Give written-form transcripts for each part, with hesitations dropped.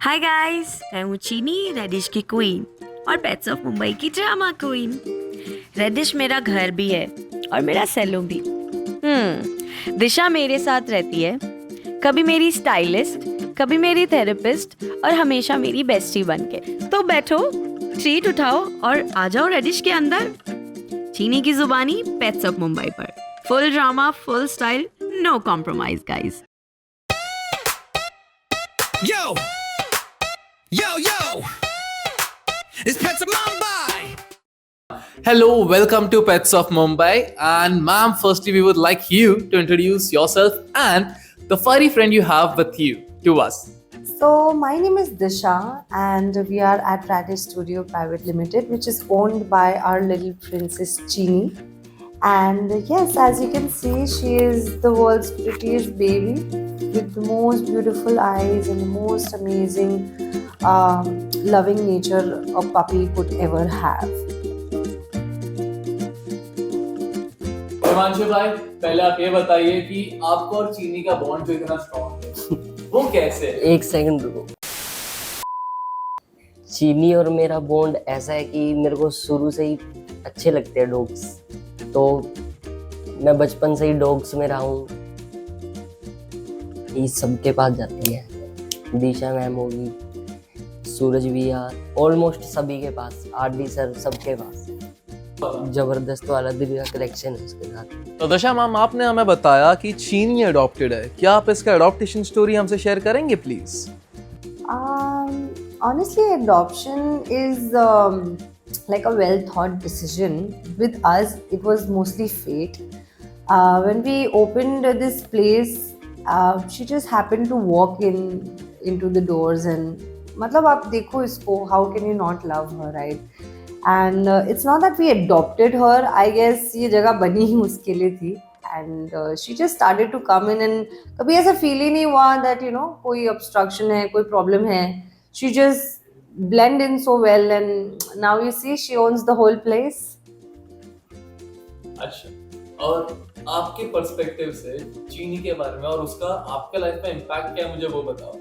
Hi guys, मैं हूँ चीनी, रेडिश की क्वीन और पेट्स ऑफ मुंबई की ड्रामा क्वीन। रेडिश मेरा घर भी है और मेरा सैलून भी। दिशा मेरे साथ रहती है, कभी मेरी स्टाइलिस्ट, कभी मेरी थेरेपिस्ट और हमेशा मेरी बेस्टी बनके। तो बैठो, ट्रीट उठाओ और आ जाओ रेडिश के अंदर। चीनी की जुबानी पेट्स ऑफ मुंबई पर। Full drama, full style, no compromise guys. Yo, yo, it's Pets of Mumbai. Hello, welcome to Pets of Mumbai. And ma'am, firstly, we would like you to introduce yourself and the furry friend you have with you to us. So my name is Disha and we are at Radish Studio Private Limited, which is owned by our little princess Chini. And yes, as you can see, she is the world's prettiest baby with the most beautiful eyes and the most amazing loving nature a puppy could ever have. Himanshu भाई, पहले आप ये बताइए कि आपको और चीनी का बॉन्ड जो इतना स्ट्रॉन्ग है, वो कैसे है? एक सेकंड रुको। चीनी और मेरा बॉन्ड ऐसा है कि मेरे को शुरू से ही अच्छे लगते हैं डॉग्स। तो मैं बचपन से ही डॉग्स में रहा हूँ। ये सबके पास जाती है, दिशा मैम होगी, सूरज भैया, ऑलमोस्ट सभी के पास, आरडी सर, सबके पास। जबरदस्त वाला दिल का कलेक्शन है उसके साथ। तो दशा मैम, आपने हमें बताया कि चीनी अडॉप्टेड है। क्या आप इसका अडॉप्टेशन स्टोरी हमसे शेयर करेंगे please? Honestly, adoption is like a well thought decision. With us, it was mostly fate. When we opened this place, she just happened to walk into the doors and मतलब आप देखो इसको, how can you not love her, right? And it's not that we adopted her. I guess ये जगह बनी ही उसके लिए थी. And she just started to come in and कभी ऐसा feel ही नहीं हुआ that you know कोई obstruction है, कोई problem है. She just blend in so well and now you see she owns the whole place. अच्छा, और आपके पर्सपेक्टिव से चीनी के बारे में और उसका आपके लाइफ में इम्पैक्ट क्या है, मुझे वो बताओ।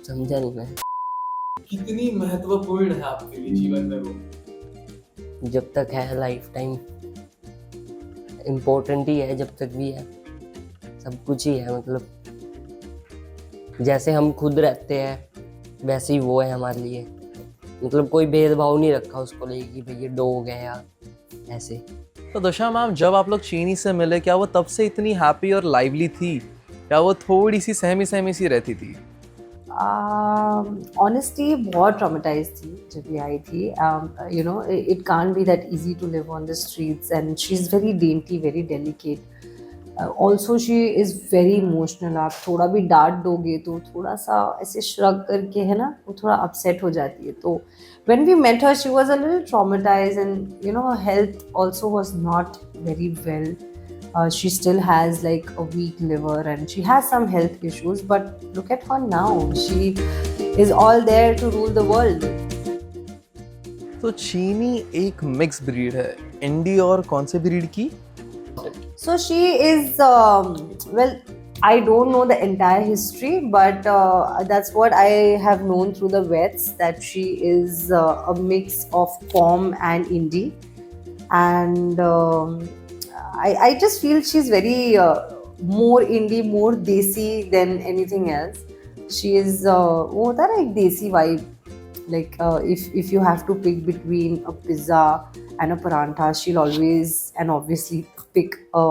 समझा नहीं मैं। कितनी महत्वपूर्ण है आपके लिए जीवन में वो? जब तक है लाइफ टाइम इम्पोर्टेंट ही है, जब तक भी है सब कुछ ही है। मतलब जैसे हम खुद रहते हैं वैसे ही वो है हमारे लिए। मतलब कोई भेदभाव नहीं रखा उसको लेके कि भाई ये डॉग है या ऐसे। तो दशा मैम, जब आप लोग चीनी से मिले, क्या वो तब से इतनी हैप्पी और लाइवली थी, क्या वो थोड़ी सी सहमी सहमी सी रहती थी? Honestly, बहुत traumatized थी जब ये आई थी. You know, it can't be that easy to live on the streets and she's very dainty, very delicate. Also she is very emotional. आप थोड़ा भी डांट दोगे तो थोड़ा सा ऐसे shrug करके है ना, वो थोड़ा upset हो जाती है. तो when we met her, she was a little traumatized and you know her health also was not very well. She still has like a weak liver and she has some health issues, but look at her now. She is all there to rule the world. तो चीनी एक mix breed है, इंडी और कौन से breed की? So she is, well, I don't know the entire history, but that's what I have known through the vets, that she is a mix of Pom and Indie. And I just feel she's very more Indie, more Desi than anything else. She is, वो होता है ना एक Desi vibe. Like if you have to pick between a pizza and a parantha, she'll always and obviously pick a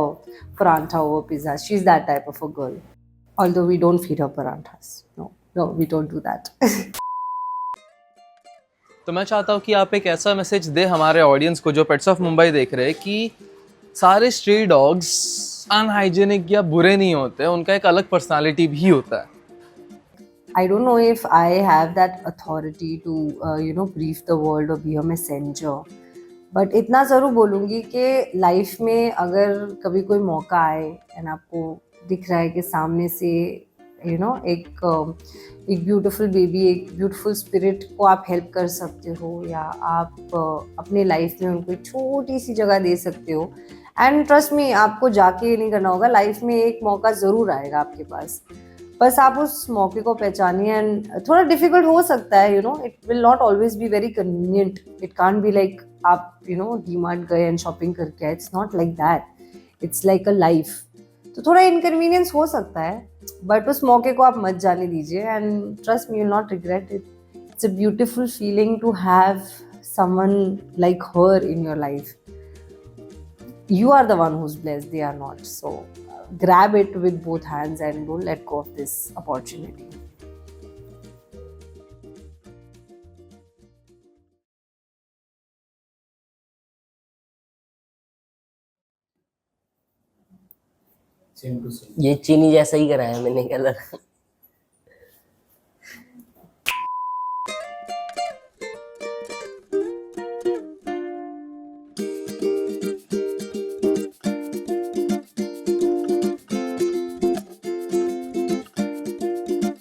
parantha over pizza. She's that type of a girl. Although we don't feed her paranthas. No, we don't do that. तो मैं चाहता हूँ कि आप एक ऐसा message दे हमारे audience को जो पेट्स ऑफ मुंबई देख रहे हैं कि सारे स्ट्रीट डॉग्स अनहाइजीनिक या बुरे नहीं होते, उनका एक अलग पर्सनालिटी भी होता है। I don't know if I have that authority to you know brief the world or be a messenger. But इतना ज़रूर बोलूँगी कि लाइफ में अगर कभी कोई मौका आए एंड आपको दिख रहा है कि सामने से यू नो एक ब्यूटीफुल बेबी, एक ब्यूटीफुल स्पिरिट को आप हेल्प कर सकते हो या आप अपने लाइफ में उनको एक छोटी सी जगह दे सकते हो. एंड ट्रस्ट मी, आपको जाके ये नहीं करना होगा, लाइफ में एक मौका ज़रूर आएगा आपके पास. बस आप उस मौके को पहचानिए एंड थोड़ा डिफिकल्ट हो सकता है, it will not always be very convenient. It can't be like आप डीमार्ट गए एंड शॉपिंग करके आए. It's not like that. It's like a life. तो थोड़ा इनकन्वीनियंस हो सकता है, बट उस मौके को आप मत जाने दीजिए and trust me, you will not regret it. It's a beautiful feeling to have someone like her in your life. You are the one who's blessed, they are not. So grab it with both hands and don't let go of this opportunity. ये चीनी जैसा ही कराया मैंने colour.